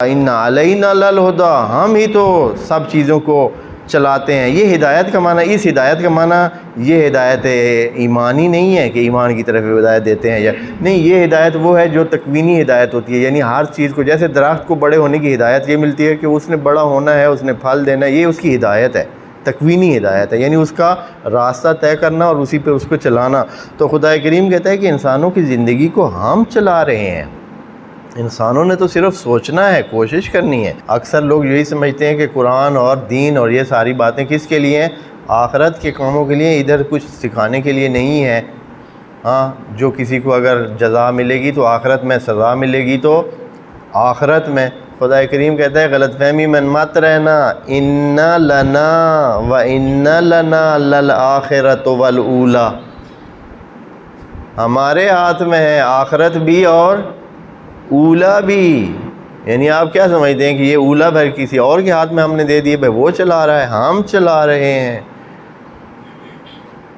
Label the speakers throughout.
Speaker 1: ان علینا للہدی، ہم ہی تو سب چیزوں کو چلاتے ہیں. یہ ہدایت کا معنی، اس ہدایت کا معنی یہ ہدایت ایمانی نہیں ہے کہ ایمان کی طرف ہدایت دیتے ہیں یا نہیں. یہ ہدایت وہ ہے جو تکوینی ہدایت ہوتی ہے، یعنی ہر چیز کو، جیسے درخت کو بڑے ہونے کی ہدایت یہ ملتی ہے کہ اس نے بڑا ہونا ہے، اس نے پھل دینا ہے، یہ اس کی ہدایت ہے، تکوینی ہدایت ہے، یعنی اس کا راستہ طے کرنا اور اسی پہ اس کو چلانا. تو خدا کریم کہتا ہے کہ انسانوں کی زندگی کو ہم چلا رہے ہیں. انسانوں نے تو صرف سوچنا ہے، کوشش کرنی ہے. اکثر لوگ یہی سمجھتے ہیں کہ قرآن اور دین اور یہ ساری باتیں کس کے لیے ہیں؟ آخرت کے کاموں کے لیے، ادھر کچھ سکھانے کے لیے نہیں ہے. ہاں، جو کسی کو اگر جزا ملے گی تو آخرت میں، سزا ملے گی تو آخرت میں. خدا کریم کہتا ہے غلط فہمی من مت رہنا، ان لنا و ان لنا للآخرۃ والاولی، ہمارے ہاتھ میں ہے آخرت بھی اور اولا بھی. یعنی آپ کیا سمجھتے ہیں کہ یہ اولا بھر کسی اور کے ہاتھ میں ہم نے دے دیے، بھائی وہ چلا رہا ہے، ہم چلا رہے ہیں.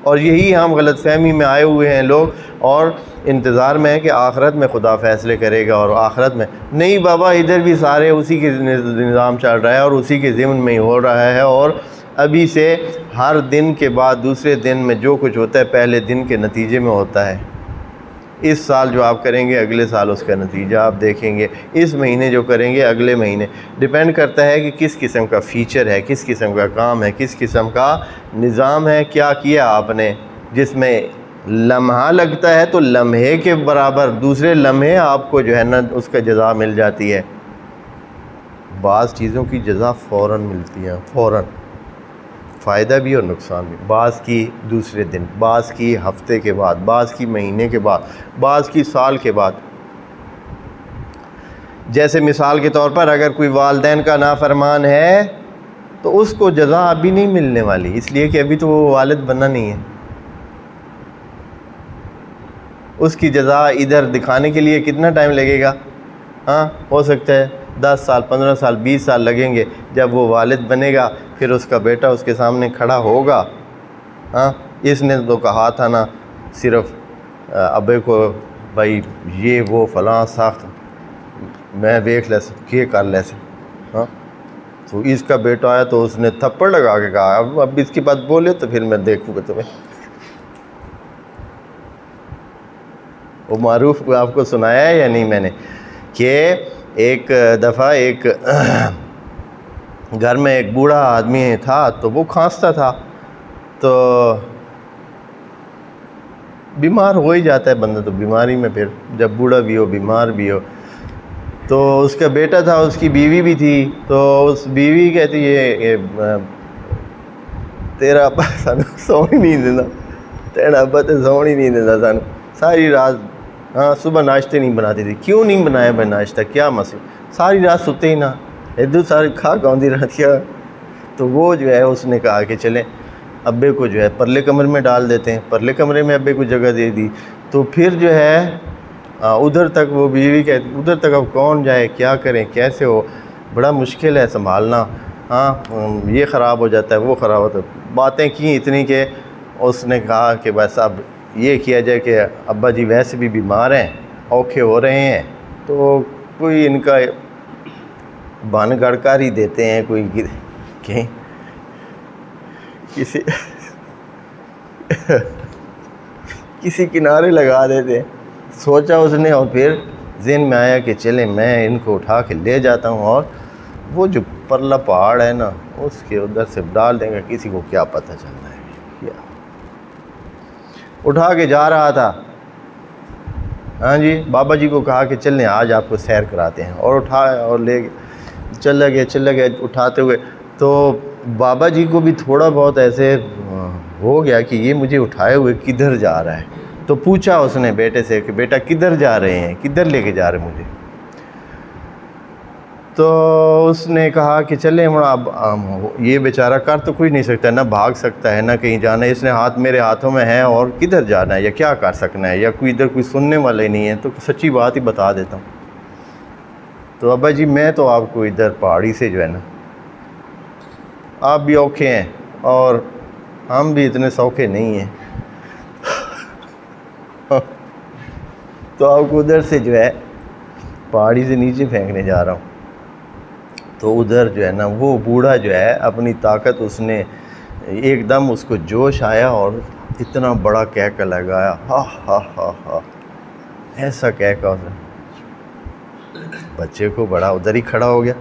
Speaker 1: اور یہی ہم غلط فہمی میں آئے ہوئے ہیں لوگ، اور انتظار میں ہے کہ آخرت میں خدا فیصلے کرے گا. اور آخرت میں نہیں بابا، ادھر بھی سارے اسی کے نظام چل رہا ہے اور اسی کے ضمن میں ہی ہو رہا ہے. اور ابھی سے ہر دن کے بعد دوسرے دن میں جو کچھ ہوتا ہے پہلے دن کے نتیجے میں ہوتا ہے. اس سال جو آپ کریں گے اگلے سال اس کا نتیجہ آپ دیکھیں گے، اس مہینے جو کریں گے اگلے مہینے. ڈیپینڈ کرتا ہے کہ کس قسم کا فیچر ہے، کس قسم کا کام ہے، کس قسم کا نظام ہے، کیا کیا آپ نے. جس میں لمحہ لگتا ہے تو لمحے کے برابر دوسرے لمحے آپ کو جو ہے نا اس کا جزا مل جاتی ہے. بعض چیزوں کی جزا فوراً ملتی ہے، فوراً، فائدہ بھی اور نقصان بھی. بعض کی دوسرے دن، بعض کی ہفتے کے بعد، بعض کی مہینے کے بعد، بعض کی سال کے بعد. جیسے مثال کے طور پر اگر کوئی والدین کا نافرمان ہے تو اس کو جزا ابھی نہیں ملنے والی، اس لیے کہ ابھی تو وہ والد بنا نہیں ہے. اس کی جزا ادھر دکھانے کے لیے کتنا ٹائم لگے گا؟ ہاں، ہو سکتا ہے 10 سال، 15 سال، 20 سال لگیں گے. جب وہ والد بنے گا پھر اس کا بیٹا اس کے سامنے کھڑا ہوگا. ہاں، اس نے تو کہا تھا نا صرف ابے کو، بھائی یہ وہ فلاں ساخت میں دیکھ لیسے کیے کر لیسے. ہاں، تو اس کا بیٹا آیا تو اس نے تھپڑ لگا کے کہا اب اس کی بات بولے تو پھر میں دیکھوں گا تمہیں. وہ معروف آپ کو سنایا ہے یا نہیں میں نے، کہ ایک دفعہ ایک گھر میں ایک بوڑھا آدمی تھا تو وہ کھانستا تھا، تو بیمار ہو ہی جاتا ہے بندہ تو بیماری میں، پھر جب بوڑھا بھی ہو بیمار بھی ہو. تو اس کا بیٹا تھا، اس کی بیوی بھی تھی. تو اس بیوی کہتی ہے تیرا ابا سانو سو ہی نہیں دینا، تیرا ابا تو سو ہی نہیں دینا سانو ساری رات. ہاں، صبح ناشتے نہیں بناتی تھی. کیوں نہیں بنایا بھائی ناشتہ، کیا مسئلہ؟ ساری رات سوتے ہی نہ، ادھر ساری کھا گاؤندی رہتی ہے. تو وہ جو ہے اس نے کہا کہ چلیں ابے کو جو ہے پرلے کمرے میں ڈال دیتے ہیں. پرلے کمرے میں ابے کو جگہ دے دی. تو پھر جو ہے ادھر تک وہ بیوی کہتی ادھر تک اب کون جائے، کیا کریں، کیسے ہو، بڑا مشکل ہے سنبھالنا. ہاں، یہ خراب ہو جاتا ہے، وہ خراب ہوتا ہے. باتیں کی اتنی کہ اس نے کہا کہ بس اب یہ کیا جائے کہ ابا جی ویسے بھی بیمار ہیں، اوکھے ہو رہے ہیں، تو کوئی ان کا بن گڑ کر ہی دیتے ہیں، کوئی کہیں کسی کنارے لگا دیتے ہیں. سوچا اس نے، اور پھر ذہن میں آیا کہ چلیں میں ان کو اٹھا کے لے جاتا ہوں اور وہ جو پرلا پہاڑ ہے نا اس کے ادھر سے ڈال دیں گے، کسی کو کیا پتہ چلنا ہے. اٹھا کے جا رہا تھا. ہاں جی، بابا جی کو کہا کہ چلیں آج آپ کو سیر کراتے ہیں، اور اٹھایا اور لے چلا گیا اٹھاتے ہوئے. تو بابا جی کو بھی تھوڑا بہت ایسے ہو گیا کہ یہ مجھے اٹھائے ہوئے کدھر جا رہا ہے. تو پوچھا اس نے بیٹے سے کہ بیٹا کدھر جا رہے ہیں، کدھر لے کے جا رہے ہیں مجھے؟ تو اس نے کہا کہ چلیں اب یہ بیچارہ کر تو کوئی نہیں سکتا، نہ بھاگ سکتا ہے نہ کہیں جانا ہے، اس نے ہاتھ میرے ہاتھوں میں ہے، اور کدھر جانا ہے یا کیا کر سکنا ہے، یا کوئی ادھر کوئی سننے والا ہی نہیں ہے، تو سچی بات ہی بتا دیتا ہوں. تو ابا جی میں تو آپ کو ادھر پہاڑی سے جو ہے نا، آپ بھی اوکھے ہیں اور ہم بھی اتنے سوکھے نہیں ہیں، تو آپ کو ادھر سے جو ہے پہاڑی سے نیچے پھینکنے جا رہا ہوں. تو ادھر جو ہے نا وہ بوڑھا جو ہے اپنی طاقت اس نے ایک دم اس کو جوش آیا اور اتنا بڑا کہکا لگایا، ہا ہا ہا ہا، ایسا کہکا اس نے، بچے کو بڑا ادھر ہی کھڑا ہو گیا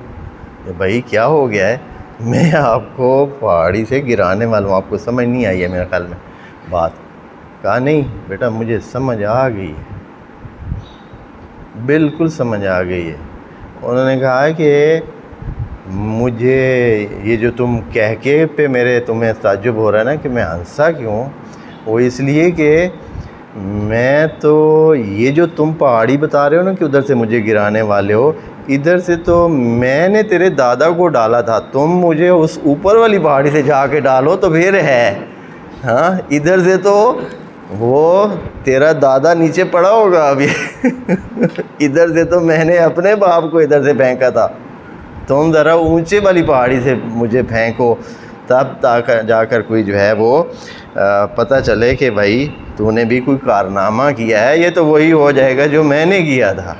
Speaker 1: کہ بھائی کیا ہو گیا ہے، میں آپ کو پہاڑی سے گرانے والا ہوں، آپ کو سمجھ نہیں آئی ہے میرے خیال میں بات؟ کہا نہیں بیٹا مجھے سمجھ آ گئی ہے، بالکل سمجھ آ گئی ہے۔ انہوں نے کہا کہ مجھے یہ جو تم کہکے پہ میرے تمہیں تعجب ہو رہا ہے نا کہ میں ہنسا کیوں، وہ اس لیے کہ میں تو یہ جو تم پہاڑی بتا رہے ہو نا کہ ادھر سے مجھے گرانے والے ہو، ادھر سے تو میں نے تیرے دادا کو ڈالا تھا، تم مجھے اس اوپر والی پہاڑی سے جا کے ڈالو تو پھر ہے، ہاں ادھر سے تو وہ تیرا دادا نیچے پڑا ہوگا ابھی ادھر سے تو میں نے اپنے باپ کو ادھر سے پھینکا تھا، تم ذرا اونچے والی پہاڑی سے مجھے پھینکو، تب جا کر کوئی جو ہے وہ پتہ چلے کہ بھائی تو نے بھی کوئی کارنامہ کیا ہے، یہ تو وہی ہو جائے گا جو میں نے کیا تھا۔